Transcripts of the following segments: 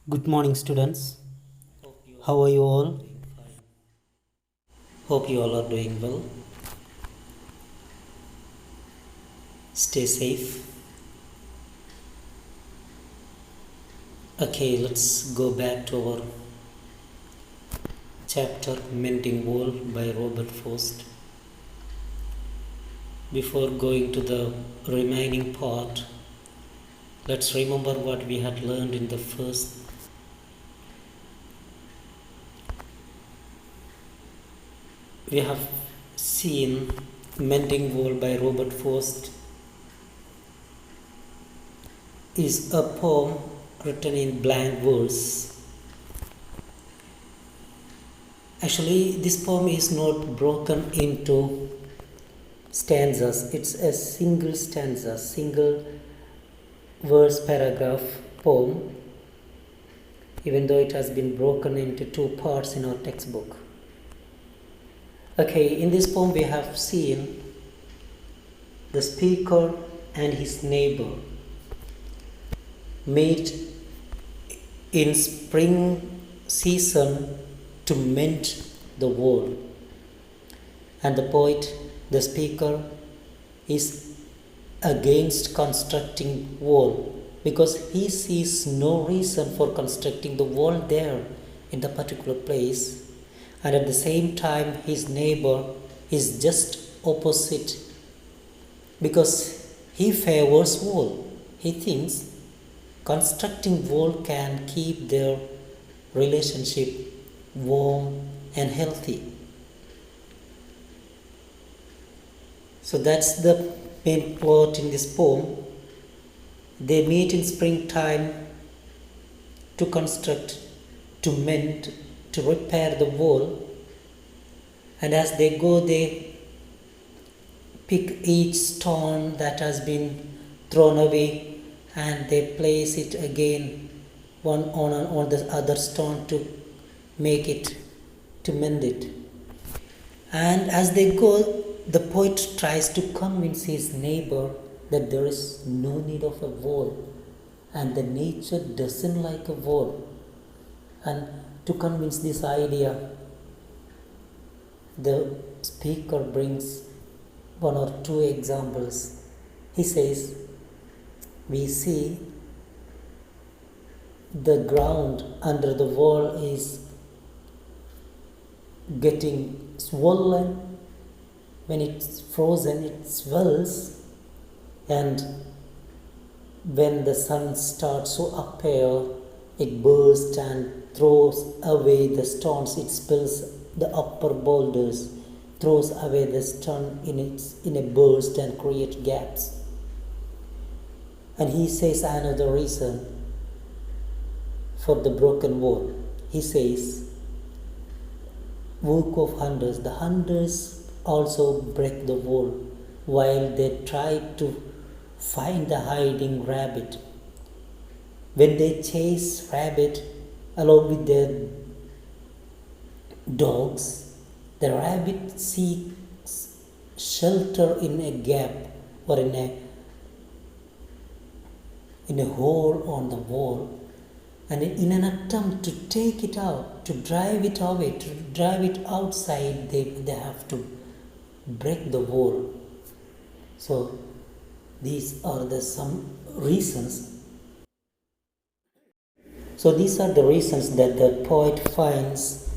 Good morning, students. How are you all? Hope you all are doing well. Stay safe. Okay, let's go back to our chapter Mending Wall by Robert Frost. Before going to the remaining part, let's remember what we had learned in the first. We have seen Mending Wall by Robert Frost is a poem written in blank verse. Actually, this poem is not broken into stanzas. It's a single stanza, single verse paragraph poem, even though it has been broken into two parts in our textbook. Okay, in this poem we have seen the speaker and his neighbor meet in spring season to mend the wall. And the poet, the speaker, is against constructing wall because he sees no reason for constructing the wall there in the particular place, and at the same time his neighbor is just opposite because he favors wall. He thinks constructing wall can keep their relationship warm and healthy. So that's the main plot in this poem. They meet in springtime to construct, to mend, to repair the wall. And as they go, they pick each stone that has been thrown away and they place it again one on the other stone to make it, to mend it. And as they go, the poet tries to convince his neighbor that there is no need of a wall and the nature doesn't like a wall. And to convince this idea, the speaker brings one or two examples. He says, we see the ground under the wall is getting swollen. When it's frozen, it swells, and when the sun starts to appear, it bursts and throws away the stones. It spills the upper boulders, throws away the stone in a burst and creates gaps. And he says another reason for the broken wall. He says, work of hunters. The hunters also break the wall while they try to find the hiding rabbit. When they chase rabbit along with their dogs, the rabbit seeks shelter in a gap or in a hole on the wall. And in an attempt to take it out, to drive it away, to drive it outside, they have to break the wall. So these are some reasons. So these are the reasons that the poet finds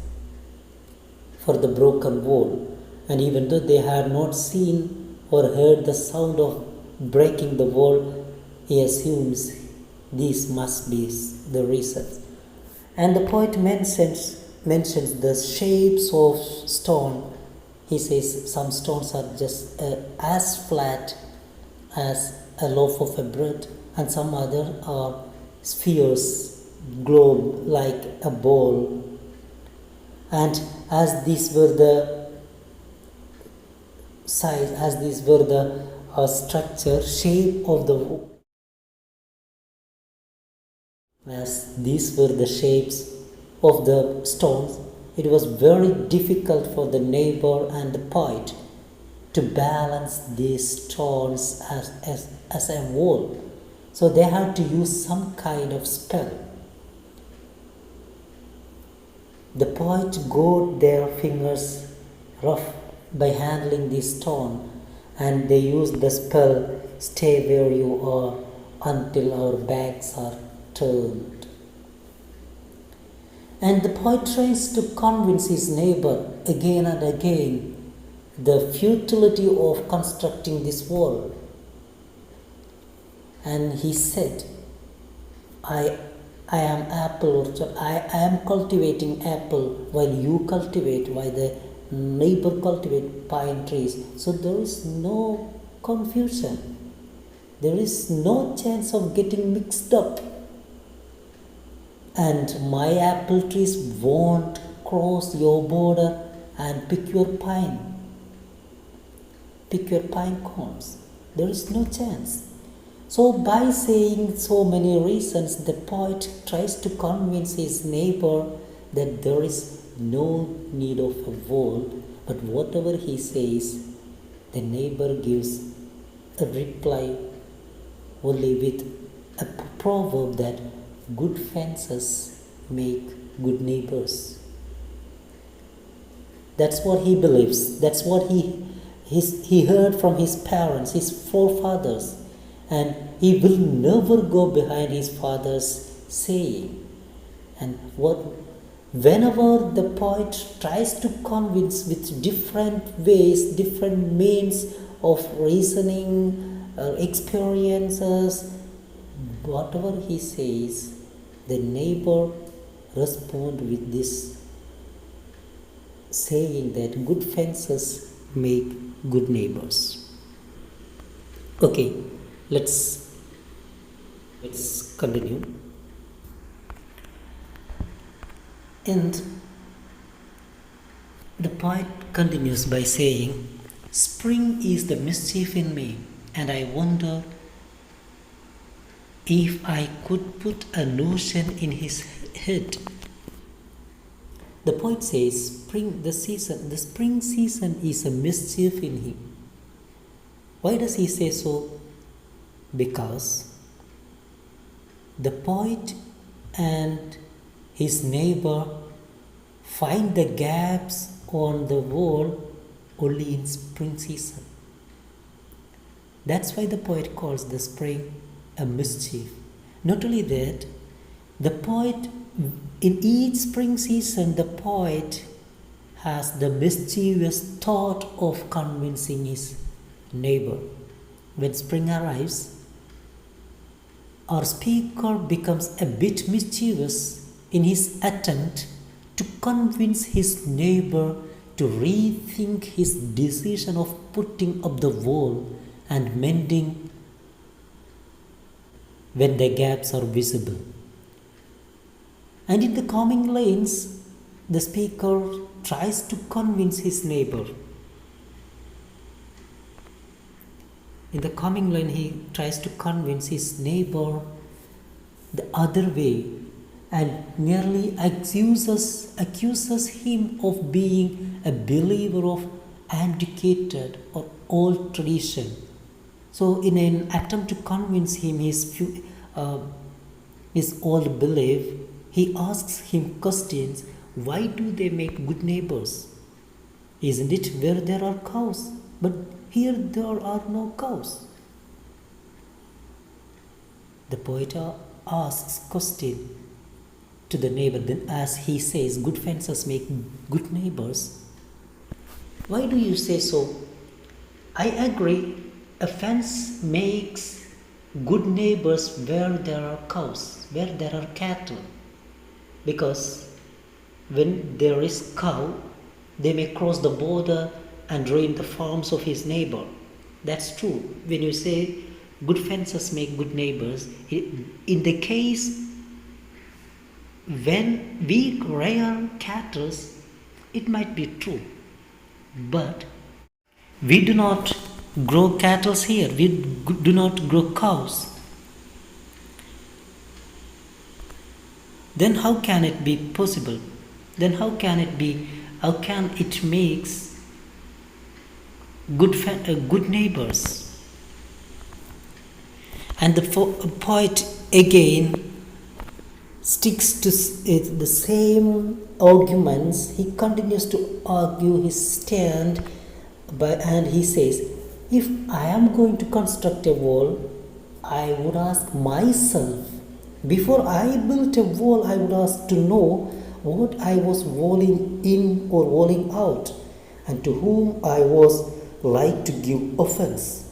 for the broken wall. And even though they had not seen or heard the sound of breaking the wall, he assumes these must be the reasons. And the poet mentions the shapes of stone. He says some stones are just as flat as a loaf of a bread, and some other are spheres, globe like a ball. And as these were the size, as these were the structure, shape of the as these were the shapes of the stones, it was very difficult for the neighbor and the poet to balance these stones as a wall. So they had to use some kind of spell. The poet got their fingers rough by handling the stone, and they used the spell, "Stay where you are until our backs are turned." And the poet tries to convince his neighbor again and again the futility of constructing this wall. And he said, I am apple orchard. I am cultivating apple while you cultivate, while the neighbor cultivate pine trees. So there is no confusion. There is no chance of getting mixed up. And my apple trees won't cross your border and pick your pine cones. There is no chance. So by saying so many reasons, the poet tries to convince his neighbor that there is no need of a wall, but whatever he says, the neighbor gives a reply only with a proverb that good fences make good neighbors. That's what he believes. That's what he heard from his parents, his forefathers, and he will never go behind his father's saying. And whenever the poet tries to convince with different ways, different means of reasoning, experiences, whatever he says, the neighbor responds with this saying that good fences make good neighbors. Okay, let's continue. And the poet continues by saying, "Spring is the mischief in me, and I wonder if I could put a notion in his head." The poet says, the spring season is a mischief in him. Why does he say so? Because the poet and his neighbor find the gaps on the wall only in spring season. That's why the poet calls the spring a mischief. Not only that, the poet, in each spring season, the poet has the mischievous thought of convincing his neighbor. When spring arrives, our speaker becomes a bit mischievous in his attempt to convince his neighbor to rethink his decision of putting up the wall and mending when the gaps are visible. And in the coming lines, the speaker tries to convince his neighbor. In the coming line, he tries to convince his neighbor the other way and nearly accuses him of being a believer of antiquated or old tradition. So in an attempt to convince him his old belief, he asks him questions. Why do they make good neighbors? Isn't it where there are cows? But here there are no cows. The poet asks question to the neighbor. Then as he says, good fences make good neighbors. Why do you say so? I agree. A fence makes good neighbors where there are cows, where there are cattle. Because when there is cow, they may cross the border and ruin the farms of his neighbor. That's true. When you say good fences make good neighbors, in the case when we rear cattle, it might be true. But we do not grow cattle here. We do not grow cows. Then how can it be possible? Then how can it makes good neighbors? And the poet again sticks to the same arguments. He continues to argue his stand, and he says, if I am going to construct a wall, I would ask myself, before I built a wall, I would ask to know what I was walling in or walling out, and to whom I was like to give offense.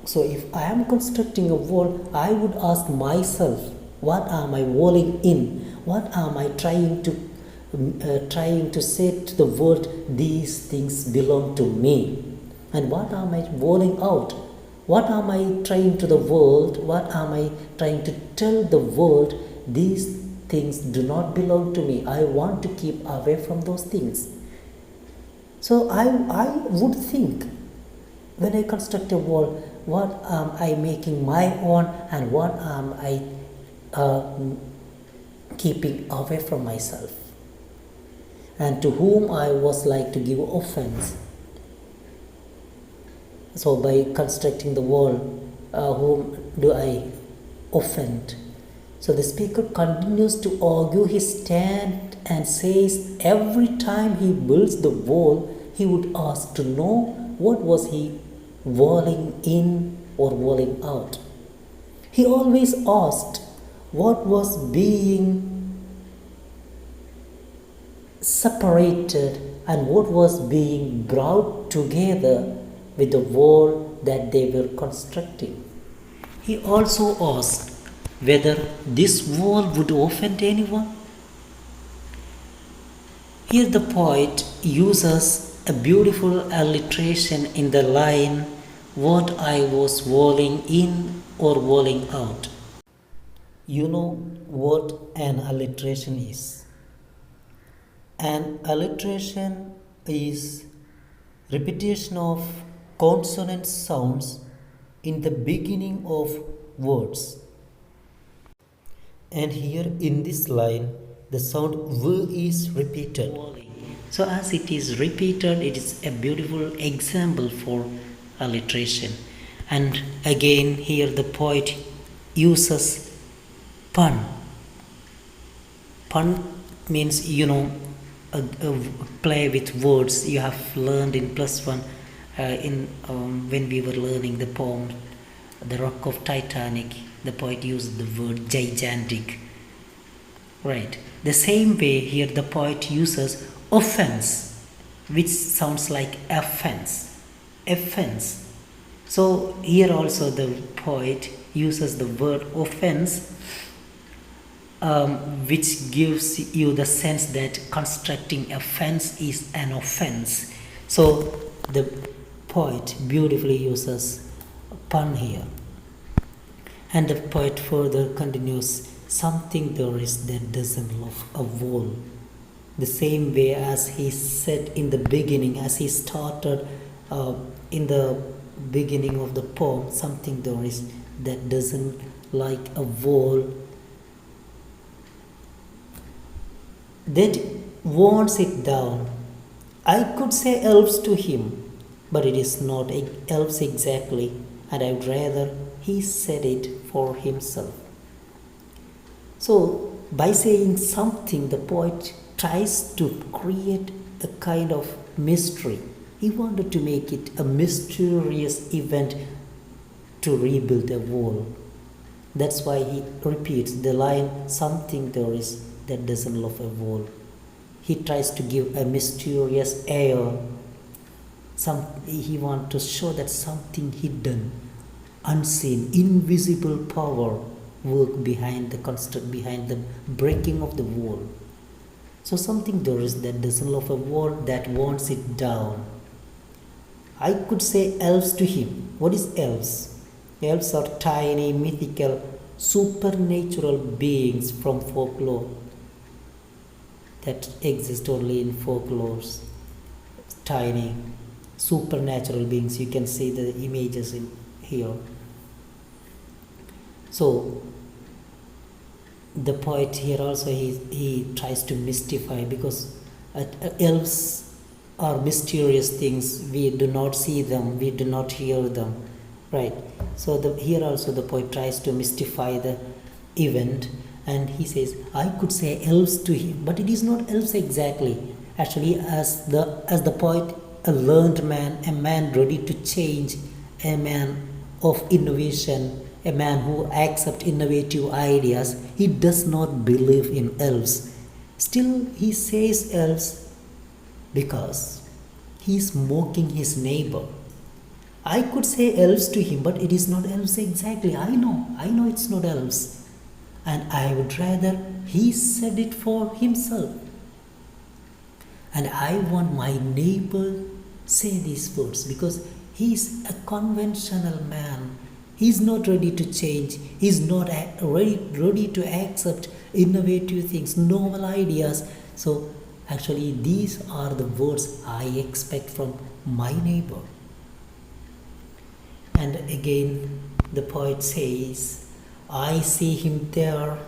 So if I am constructing a wall, I would ask myself, what am I walling in? What am I trying to say to the world? These things belong to me. And what am I walling out? What am I trying to the world? What am I trying to tell the world? These things do not belong to me. I want to keep away from those things. So I would think, when I construct a wall, what am I making my own, and what am I keeping away from myself, and to whom I was like to give offense. So by constructing the wall, whom do I offend? So the speaker continues to argue his stand and says every time he builds the wall, he would ask to know what was he walling in or walling out. He always asked what was being separated and what was being brought together with the wall that they were constructing. He also asked whether this wall would offend anyone. Here the poet uses a beautiful alliteration in the line, what I was walling in or walling out. You know what an alliteration is. An alliteration is repetition of consonant sounds in the beginning of words. And here in this line, the sound V is repeated. So as it is repeated, it is a beautiful example for alliteration. And again here the poet uses pun. Pun means, a play with words. You have learned in +1 when we were learning the poem The Rock of Titanic. The poet used the word gigantic. Right. The same way here the poet uses offense, which sounds like offense. Offense. So here also the poet uses the word offense, which gives you the sense that constructing a fence is an offense. So the poet beautifully uses pun here. And the poet further continues, something there is that doesn't love a wall. The same way as he said in the beginning, as he started in the beginning of the poem, something there is that doesn't like a wall, that wants it down. I could say elves to him, but it is not elves exactly, and I would rather he said it for himself. So by saying something, the poet tries to create a kind of mystery. He wanted to make it a mysterious event to rebuild a wall. That's why he repeats the line, something there is that doesn't love a wall. He tries to give a mysterious air. He wants to show that something hidden, unseen, invisible power work behind the breaking of the wall. So something there is that doesn't love a wall, that wants it down. I could say elves to him. What is elves? Elves are tiny, mythical, supernatural beings from folklore that exist only in folklores. Tiny, supernatural beings. You can see the images in here. So the poet here also he tries to mystify, because elves are mysterious things. We do not see them, we do not hear them, right? So here also the poet tries to mystify the event, And he says, I could say elves to him, but it is not elves exactly. Actually, as the poet, a learned man, a man ready to change, a man of innovation, a man who accepts innovative ideas, he does not believe in elves. Still, he says elves because he is mocking his neighbor. I could say elves to him, but it is not elves exactly. I know it's not elves. And I would rather he said it for himself. And I want my neighbor say these words because he is a conventional man. He is not ready to change. He is not ready to accept innovative things, novel ideas. So actually these are the words I expect from my neighbor. And again the poet says, I see him there,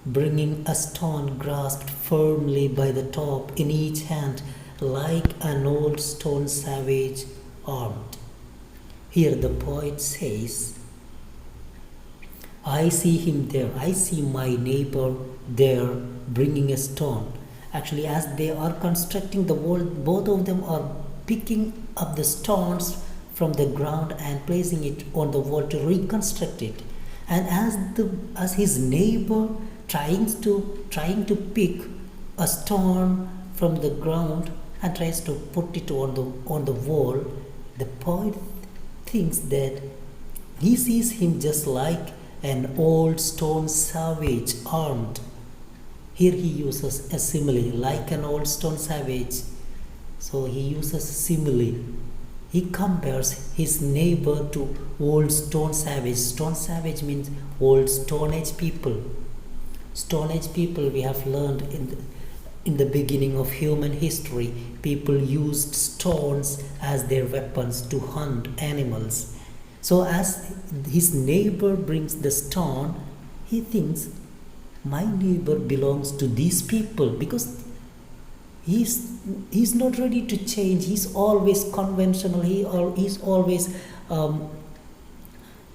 bringing a stone grasped firmly by the top in each hand, like an old stone savage armed. Here the poet says, I see him there, I see my neighbor there bringing a stone. Actually, as they are constructing the wall, both of them are picking up the stones from the ground and placing it on the wall to reconstruct it. And as his neighbor trying to pick a stone from the ground and tries to put it on the wall, the poet thinks that he sees him just like an old stone savage armed. Here he uses a simile, like an old stone savage. So he uses simile. He compares his neighbor to old stone savage. Stone savage means old Stone Age people. Stone Age people, we have learned in the beginning of human history, people used stones as their weapons to hunt animals. So as his neighbor brings the stone, he thinks, my neighbor belongs to these people because he's not ready to change. He's always conventional. He's always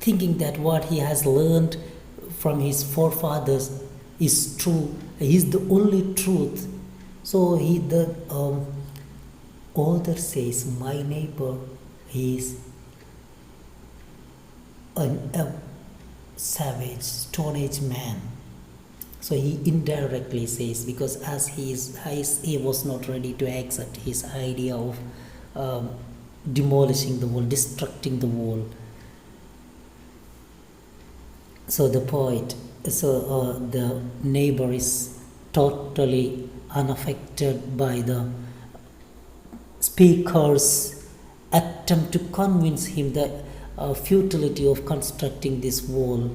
thinking that what he has learned from his forefathers is true. He's the only truth. So the author says, my neighbor is a savage, Stone Age man. So he indirectly says, because as he was not ready to accept his idea of demolishing the wall, destructing the wall. So the neighbor is totally unaffected by the speaker's attempt to convince him the futility of constructing this wall.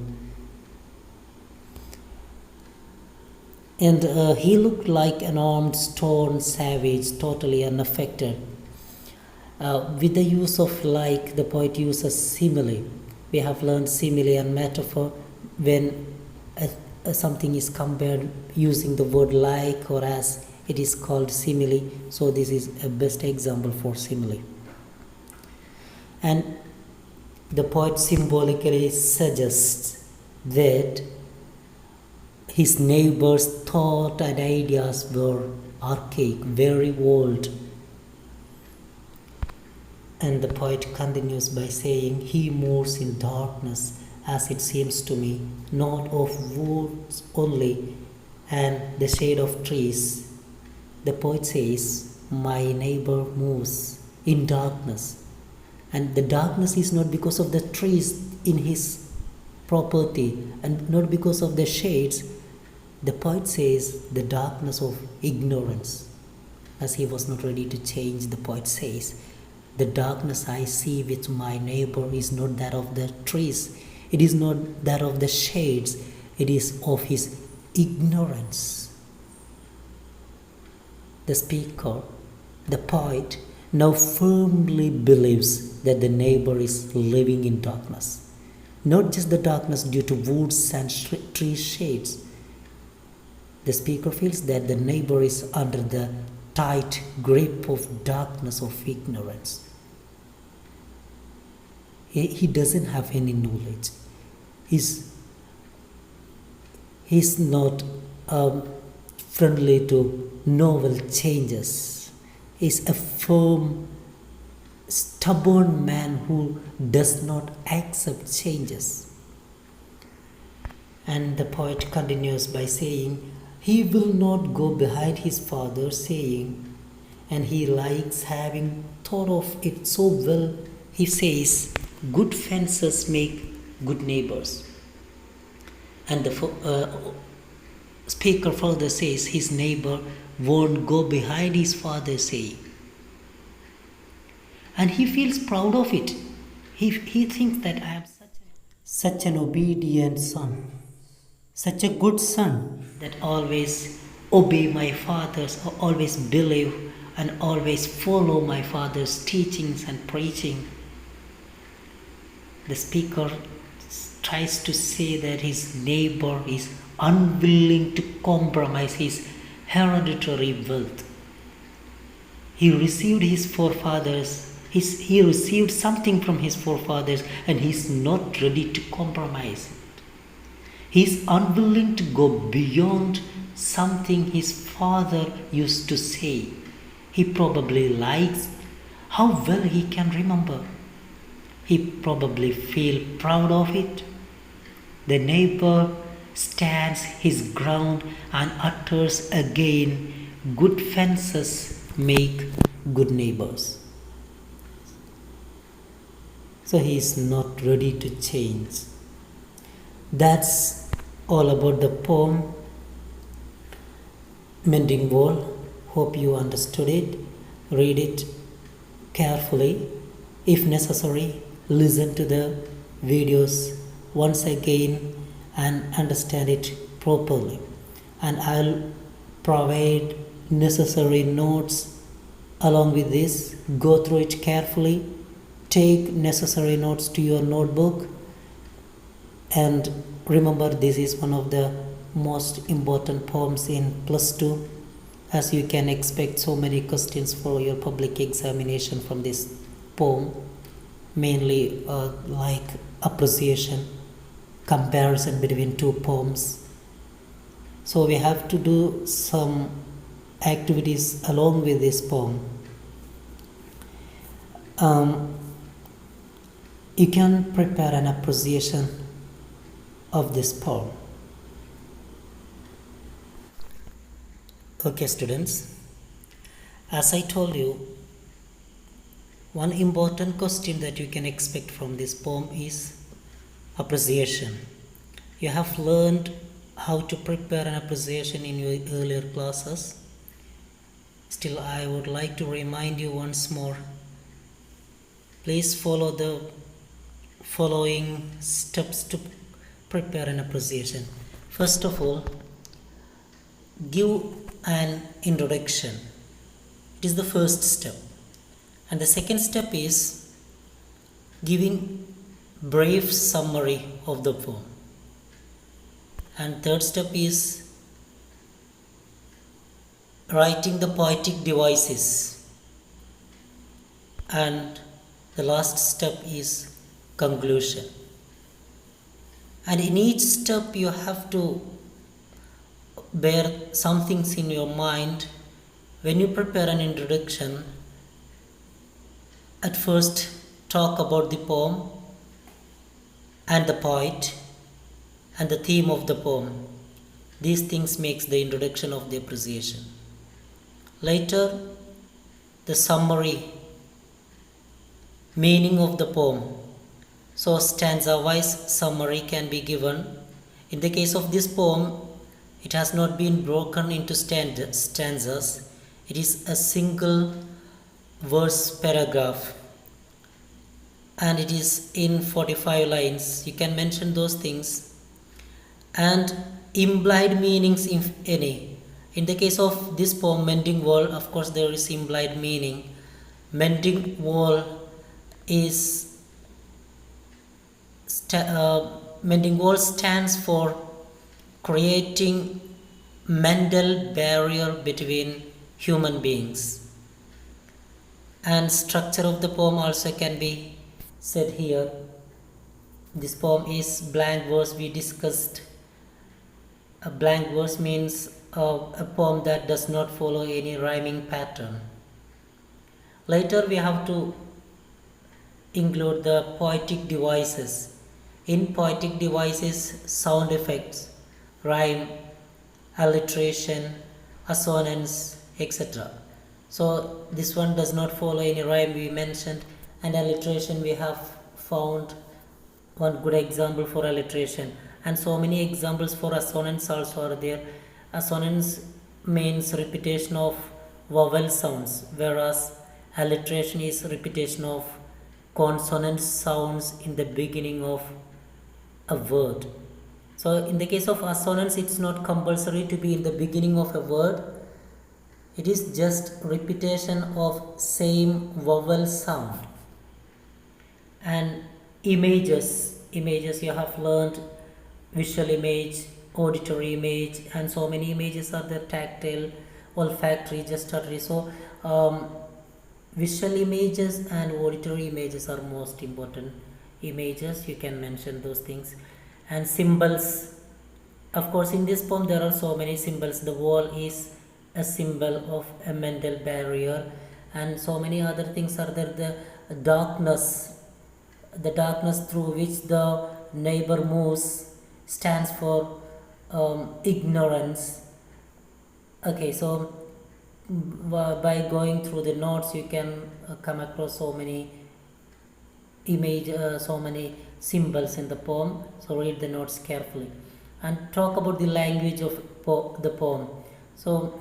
And he looked like an armed stone savage, totally unaffected. With the use of like, the poet uses simile. We have learned simile and metaphor when something is compared using the word like or as, it is called simile. So this is a best example for simile. And the poet symbolically suggests that his neighbor's thought and ideas were archaic, very old. And the poet continues by saying, he moves in darkness, as it seems to me, not of woods only and the shade of trees. The poet says, my neighbor moves in darkness. And the darkness is not because of the trees in his property and not because of the shades. The poet says the darkness of ignorance. As he was not ready to change, the poet says, the darkness I see with my neighbor is not that of the trees. It is not that of the shades. It is of his ignorance. The speaker, the poet, now firmly believes that the neighbor is living in darkness. Not just the darkness due to woods and tree shades. The speaker feels that the neighbor is under the tight grip of darkness of ignorance. He doesn't have any knowledge. He He's not friendly to novel changes. He's a firm, stubborn man who does not accept changes. And the poet continues by saying, he will not go behind his father's saying, and he likes having thought of it so well. He says, good fences make good neighbors. And the speaker further says, his neighbor won't go behind his father's saying. And he feels proud of it. He thinks that I am such an obedient son, such a good son that always obey my father's, or always believe and always follow my father's teachings and preaching. The speaker tries to say that his neighbor is unwilling to compromise his hereditary wealth. He received his forefathers, he received something from his forefathers, and he's not ready to compromise it. He's unwilling to go beyond something his father used to say. He probably likes how well he can remember. He probably feels proud of it. The neighbor stands his ground and utters again, good fences make good neighbors. So he is not ready to change. That's all about the poem Mending Wall. Hope you understood it. Read it carefully. If necessary, listen to the videos once again and understand it properly. And I'll provide necessary notes along with this. Go through it carefully. Take necessary notes to your notebook. And remember, this is one of the most important poems in +2. As you can expect so many questions for your public examination from this poem, mainly like appreciation, comparison between two poems. So we have to do some activities along with this poem. You can prepare an appreciation of this poem. Okay, students, as I told you, one important question that you can expect from this poem is appreciation. You have learned how to prepare an appreciation in your earlier classes. Still, I would like to remind you once more. Please follow the following steps to prepare an appreciation. First of all, give an introduction. It is the first step. And the second step is giving brief summary of the poem. And third step is writing the poetic devices. And the last step is conclusion. And in each step you have to bear some things in your mind. When you prepare an introduction, at first talk about the poem and the poet and the theme of the poem. These things makes the introduction of the appreciation. Later, the summary, meaning of the poem. So stanza-wise summary can be given. In the case of this poem, it has not been broken into stanzas. It is a single verse paragraph. And it is in 45 lines. You can mention those things. And implied meanings, if any. In the case of this poem, Mending Wall, of course there is implied meaning. Mending Wall is Mending Wall stands for creating mental barrier between human beings. And structure of the poem also can be said here. This poem is blank verse we discussed A blank verse means a poem that does not follow any rhyming pattern. Later we have to include the poetic devices. In poetic devices, sound effects, rhyme, alliteration, assonance, etc. So this one does not follow any rhyme we mentioned, and alliteration we have found one good example for alliteration, and so many examples for assonance also are there. Assonance means repetition of vowel sounds, whereas alliteration is repetition of consonant sounds in the beginning of a word. So in the case of assonance, it's not compulsory to be in the beginning of a word. It is just repetition of same vowel sound. And images you have learned: visual image, auditory image, and so many images are there: tactile, olfactory, gustatory. So visual images and auditory images are most important images, you can mention those things. And symbols, of course in this poem there are so many symbols. The wall is a symbol of a mental barrier, and so many other things are there. The darkness, the darkness through which the neighbor moves stands for ignorance. Okay, so by going through the notes you can come across so many so many symbols in the poem. So read the notes carefully and talk about the language of the poem. So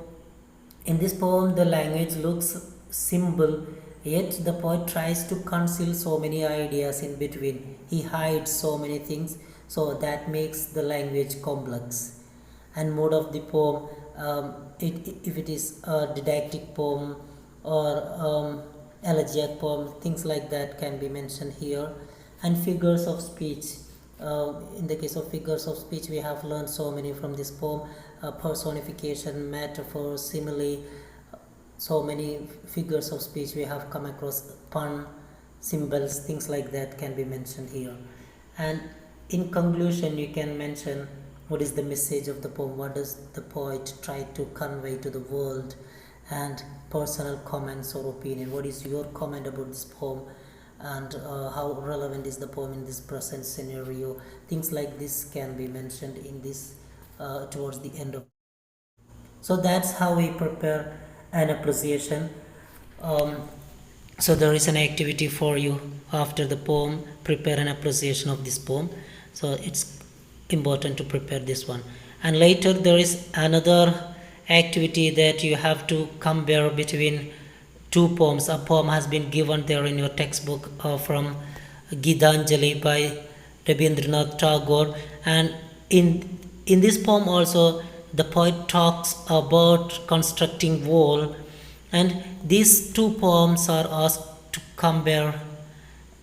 in this poem the language looks simple, yet the poet tries to conceal so many ideas in between. He hides so many things, so that makes the language complex. And mode of the poem, if it is a didactic poem or elegiac poem, things like that can be mentioned here. And figures of speech, in the case of figures of speech we have learned so many from this poem: personification, metaphor, simile. So many figures of speech we have come across: pun, symbols, things like that can be mentioned here. And in conclusion you can mention what is the message of the poem, what does the poet try to convey to the world, and personal comments or opinion. What is your comment about this poem, and how relevant is the poem in this present scenario? Things like this can be mentioned in this towards the end of. So that's how we prepare an appreciation. So there is an activity for you after the poem: prepare an appreciation of this poem. So it's important to prepare this one. And later there is another activity that you have to compare between two poems. A poem has been given there in your textbook from Gitanjali by Rabindranath Tagore, and in this poem also the poet talks about constructing wall, and these two poems are asked to compare.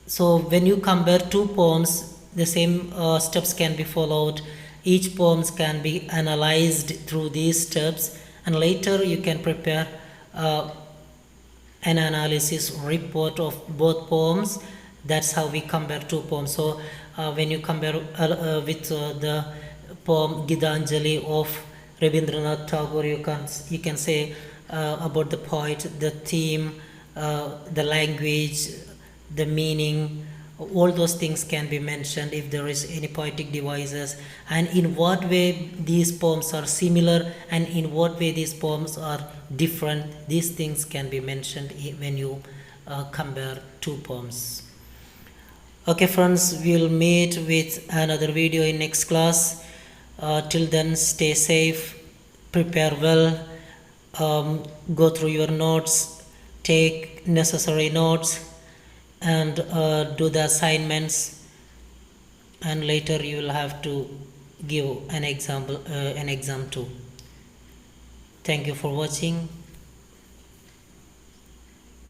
So when you compare two poems, the same steps can be followed. Each poems can be analyzed through these steps, and later you can prepare an analysis report of both poems. That's how we compare two poems. So when you compare with the poem Gitanjali of Rabindranath Tagore, you can say about the poet, the theme, the language, the meaning, all those things can be mentioned if there is any poetic devices, and in what way these poems are similar and in what way these poems are different. These things can be mentioned when you compare two poems. Okay friends, we'll meet with another video in next class. Till then, stay safe, prepare well, go through your notes, take necessary notes, and do the assignments, and later you will have to give an exam too. Thank you for watching.